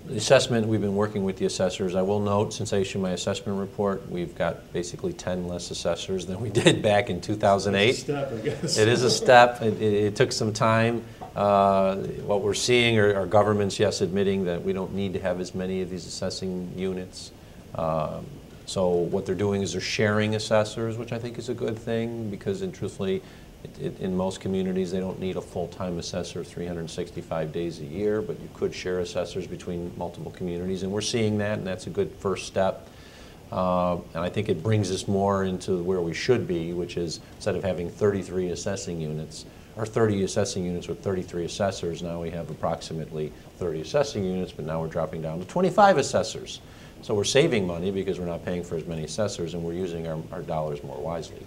The assessment, we've been working with the assessors. I will note, since I issued my assessment report, we've got basically 10 less assessors than we did back in 2008. It's a step, I guess. It is a step. It took some time. What we're seeing are governments, yes, admitting that we don't need to have as many of these assessing units. So what they're doing is they're sharing assessors, which I think is a good thing, because truthfully, in most communities, they don't need a full-time assessor 365 days a year, but you could share assessors between multiple communities, and we're seeing that, and that's a good first step. And I think it brings us more into where we should be, which is instead of having 33 assessing units, or 30 assessing units with 33 assessors, now we have approximately 30 assessing units, but now we're dropping down to 25 assessors. So we're saving money because we're not paying for as many assessors, and we're using our dollars more wisely.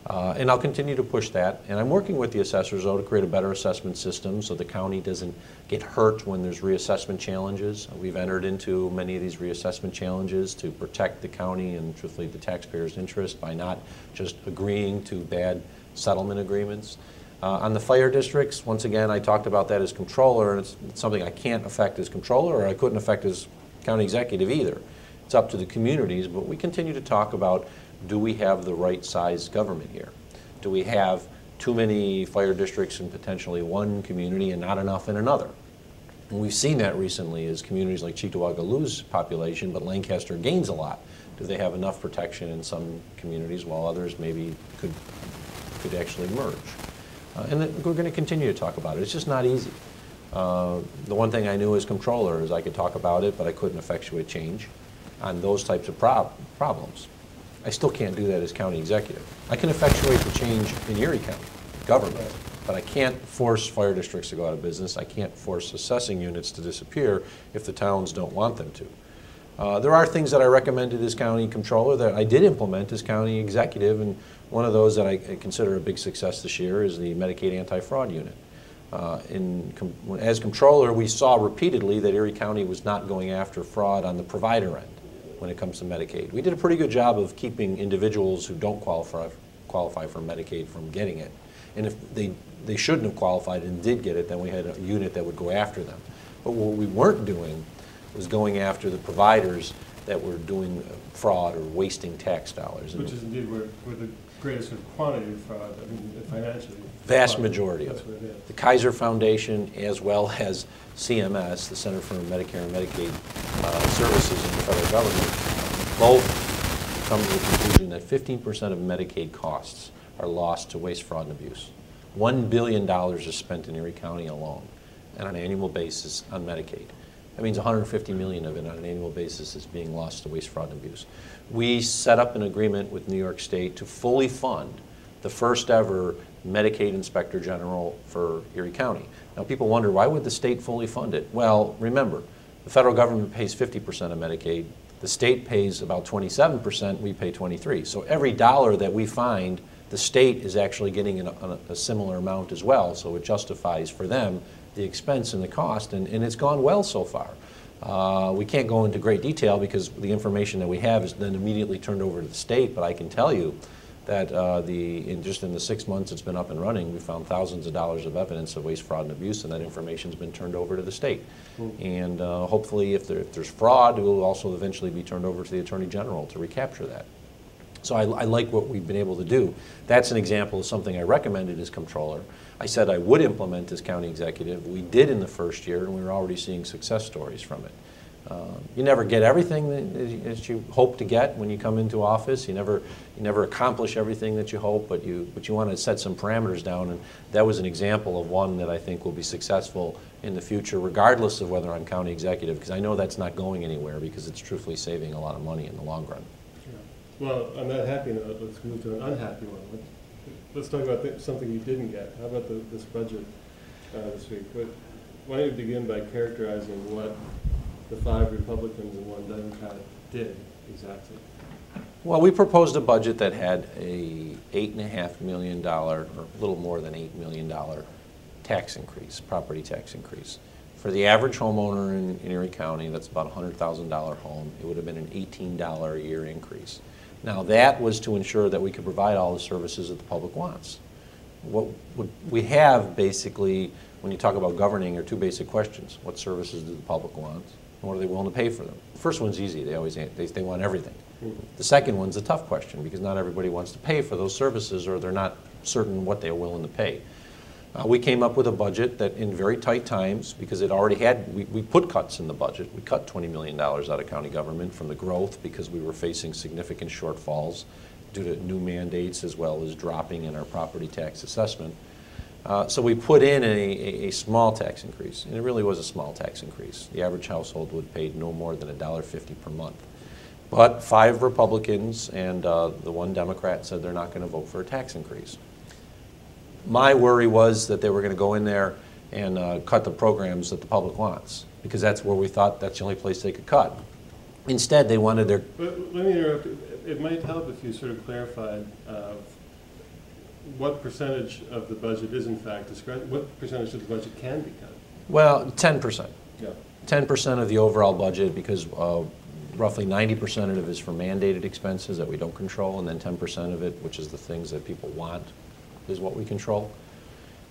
And I'll continue to push that. And I'm working with the assessors, though, to create a better assessment system so the county doesn't get hurt when there's reassessment challenges. We've entered into many of these reassessment challenges to protect the county and, truthfully, the taxpayers' interest by not just agreeing to bad settlement agreements. On the fire districts, once again, I talked about that as controller, and it's something I can't affect as controller, or I couldn't affect as county executive either. It's up to the communities, but we continue to talk about, do we have the right size government here? Do we have too many fire districts in potentially one community and not enough in another? And we've seen that recently as communities like Cheektowaga lose population, but Lancaster gains a lot. Do they have enough protection in some communities while others maybe could actually merge? And we're going to continue to talk about it. It's just not easy. The one thing I knew as controller is I could talk about it, but I couldn't effectuate change on those types of problems. I still can't do that as county executive. I can effectuate the change in Erie County government, but I can't force fire districts to go out of business. I can't force assessing units to disappear if the towns don't want them to. There are things that I recommended as county controller that I did implement as county executive, and one of those that I consider a big success this year is the Medicaid anti-fraud unit. As controller, we saw repeatedly that Erie County was not going after fraud on the provider end when it comes to Medicaid. We did a pretty good job of keeping individuals who don't qualify for Medicaid from getting it. And if they shouldn't have qualified and did get it, then we had a unit that would go after them. But what we weren't doing was going after the providers that were doing fraud or wasting tax dollars. Which is indeed where the greatest sort of quantity of fraud, I mean, financially. Vast majority of it. What it is. The Kaiser Foundation, as well as CMS, the Center for Medicare and Medicaid Services in the federal government, both come to the conclusion that 15% of Medicaid costs are lost to waste, fraud, and abuse. $1 billion is spent in Erie County alone on an annual basis on Medicaid. That means $150 million of it on an annual basis is being lost to waste, fraud, and abuse. We set up an agreement with New York State to fully fund the first ever Medicaid Inspector General for Erie County. Now people wonder, why would the state fully fund it? Well, remember, the federal government pays 50% of Medicaid, the state pays about 27%, we pay 23%. So every dollar that we find, the state is actually getting a similar amount as well, so it justifies for them the expense and the cost, and it's gone well so far. We can't go into great detail because the information that we have is then immediately turned over to the state, but I can tell you that just in the 6 months it's been up and running, we found thousands of dollars of evidence of waste, fraud, and abuse, and that information's been turned over to the state. And hopefully if there's fraud, it will also eventually be turned over to the Attorney General to recapture that. So I like what we've been able to do. That's an example of something I recommended as controller. I said I would implement as county executive. We did in the first year, and we were already seeing success stories from it. You never get everything that you hope to get when you come into office. You never accomplish everything that you hope, but you want to set some parameters down, and that was an example of one that I think will be successful in the future, regardless of whether I'm county executive, because I know that's not going anywhere because it's truthfully saving a lot of money in the long run. Yeah. Well, on that happy note, let's move to an unhappy one. Let's talk about something you didn't get. How about this budget this week? Why don't you begin by characterizing what the 5 Republicans and 1 Democrat did exactly? Well, we proposed a budget that had a $8.5 million, or a little more than $8 million tax increase, property tax increase. For the average homeowner in Erie County, that's about a $100,000 home, it would have been an $18 a year increase. Now that was to ensure that we could provide all the services that the public wants. What we have basically, when you talk about governing, are 2 basic questions. What services do the public want? And what are they willing to pay for them? The first one's easy. They always they want everything. The second one's a tough question because not everybody wants to pay for those services, or they're not certain what they're willing to pay. We came up with a budget that in very tight times, because it already had, we put cuts in the budget. We cut $20 million out of county government from the growth because we were facing significant shortfalls due to new mandates as well as dropping in our property tax assessment. So we put in a small tax increase, and it really was a small tax increase. The average household would pay no more than $1.50 per month. But 5 Republicans and the 1 Democrat said they're not going to vote for a tax increase. My worry was that they were going to go in there and cut the programs that the public wants, because that's where we thought that's the only place they could cut. Instead, they wanted their... But let me interrupt. It might help if you sort of clarified what percentage of the budget is in fact discretionary, what percentage of the budget can be cut? Well, 10%. Yeah. 10% of the overall budget, because roughly 90% of it is for mandated expenses that we don't control, and then 10% of it, which is the things that people want, is what we control.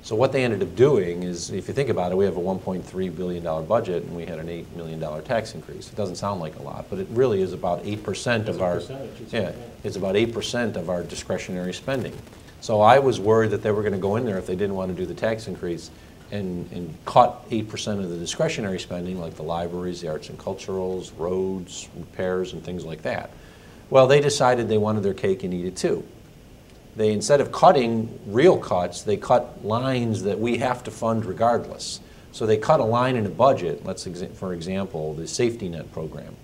So what they ended up doing is, if you think about it, we have a $1.3 billion budget and we had an $8 million tax increase. It doesn't sound like a lot, but it really is about 8% of our, it's about 8% of our discretionary spending. So I was worried that they were going to go in there if they didn't want to do the tax increase and cut 8% of the discretionary spending, like the libraries, the arts and culturals, roads, repairs, and things like that. Well, they decided they wanted their cake and eat it too. They, instead of cutting real cuts, they cut lines that we have to fund regardless. So they cut a line in a budget, for example, the safety net program,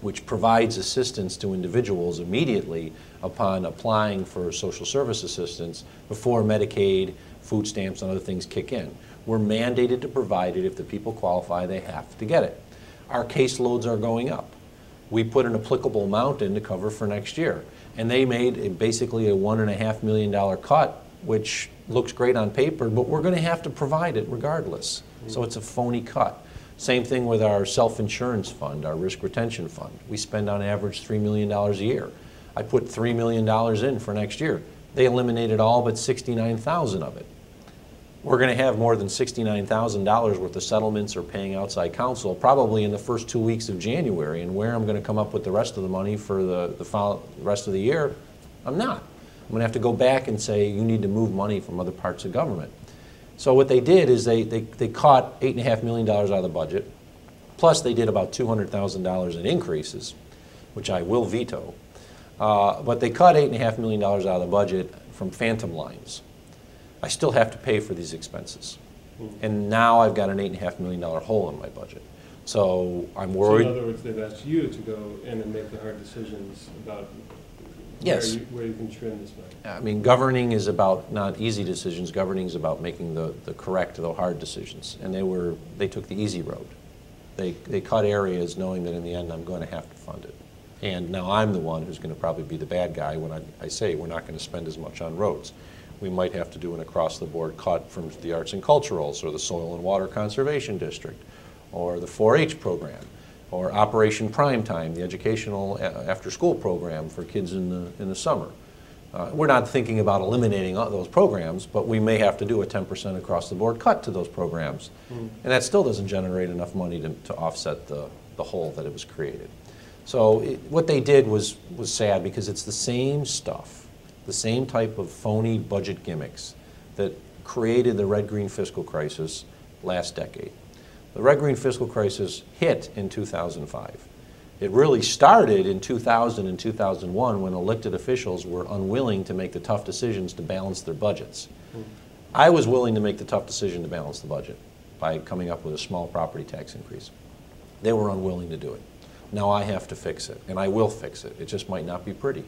which provides assistance to individuals immediately upon applying for social service assistance before Medicaid, food stamps, and other things kick in. We're mandated to provide it. If the people qualify, they have to get it. Our caseloads are going up. We put an applicable amount in to cover for next year. And they made basically a $1.5 million cut, which looks great on paper, but we're going to have to provide it regardless. So it's a phony cut. Same thing with our self-insurance fund, our risk retention fund. We spend on average $3 million a year. I put $3 million in for next year. They eliminated all but $69,000 of it. We're going to have more than $69,000 worth of settlements or paying outside counsel probably in the first 2 weeks of January, and where I'm going to come up with the rest of the money for the rest of the year, I'm not. I'm going to have to go back and say you need to move money from other parts of government. So what they did is they cut $8.5 million out of the budget, plus they did about $200,000 in increases, which I will veto, but they cut $8.5 million out of the budget from phantom lines. I still have to pay for these expenses. And now I've got an $8.5 million hole in my budget. So I'm worried. So in other words, they've asked you to go in and make the hard decisions about yes. where you can trim this money. I mean, governing is about not easy decisions. Governing is about making the correct, the hard decisions. And they took the easy road. They cut areas knowing that in the end I'm going to have to fund it. And now I'm the one who's going to probably be the bad guy when I say we're not going to spend as much on roads. We might have to do an across-the-board cut from the arts and culturals, or the soil and water conservation district, or the 4-H program, or Operation Primetime, the educational after-school program for kids in the summer. We're not thinking about eliminating those programs, but we may have to do a 10% across-the-board cut to those programs. And that still doesn't generate enough money to offset the hole that it was created. So what they did was sad, because it's the same stuff, the same type of phony budget gimmicks that created the red-green fiscal crisis last decade. The red-green fiscal crisis hit in 2005. It really started in 2000 and 2001 when elected officials were unwilling to make the tough decisions to balance their budgets. I was willing to make the tough decision to balance the budget by coming up with a small property tax increase. They were unwilling to do it. Now I have to fix it, and I will fix it. It just might not be pretty.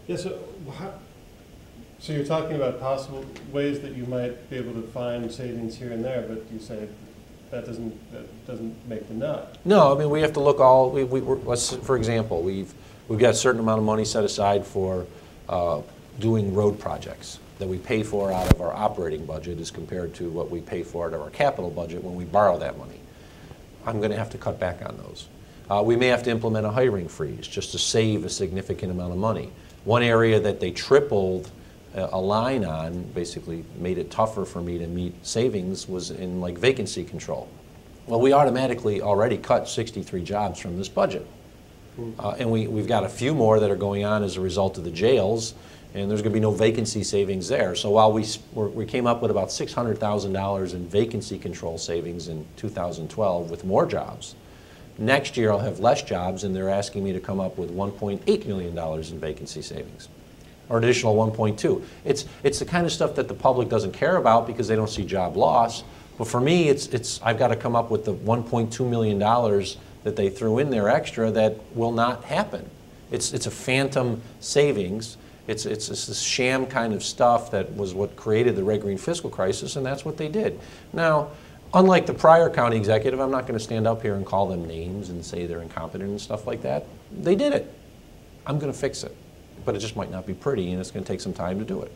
Yeah, so you're talking about possible ways that you might be able to find savings here and there, but you say that doesn't make the nut. No, I mean, we have to look let's, for example, we've got a certain amount of money set aside for doing road projects that we pay for out of our operating budget as compared to what we pay for out of our capital budget when we borrow that money. I'm going to have to cut back on those. We may have to implement a hiring freeze just to save a significant amount of money. One area that they tripled a line on, basically made it tougher for me to meet savings, was in like vacancy control. Well, we automatically already cut 63 jobs from this budget. And we've got a few more that are going on as a result of the jails, and there's going to be no vacancy savings there. So while we came up with about $600,000 in vacancy control savings in 2012 with more jobs, next year I'll have less jobs, and they're asking me to come up with $1.8 million in vacancy savings, or an additional 1.2. It's the kind of stuff that the public doesn't care about because they don't see job loss. But for me, I've got to come up with the $1.2 million that they threw in there extra that will not happen. It's a phantom savings. It's this sham kind of stuff that was what created the red-green fiscal crisis, and that's what they did. Now, unlike the prior county executive, I'm not going to stand up here and call them names and say they're incompetent and stuff like that. They did it. I'm going to fix it. But it just might not be pretty, and it's going to take some time to do it.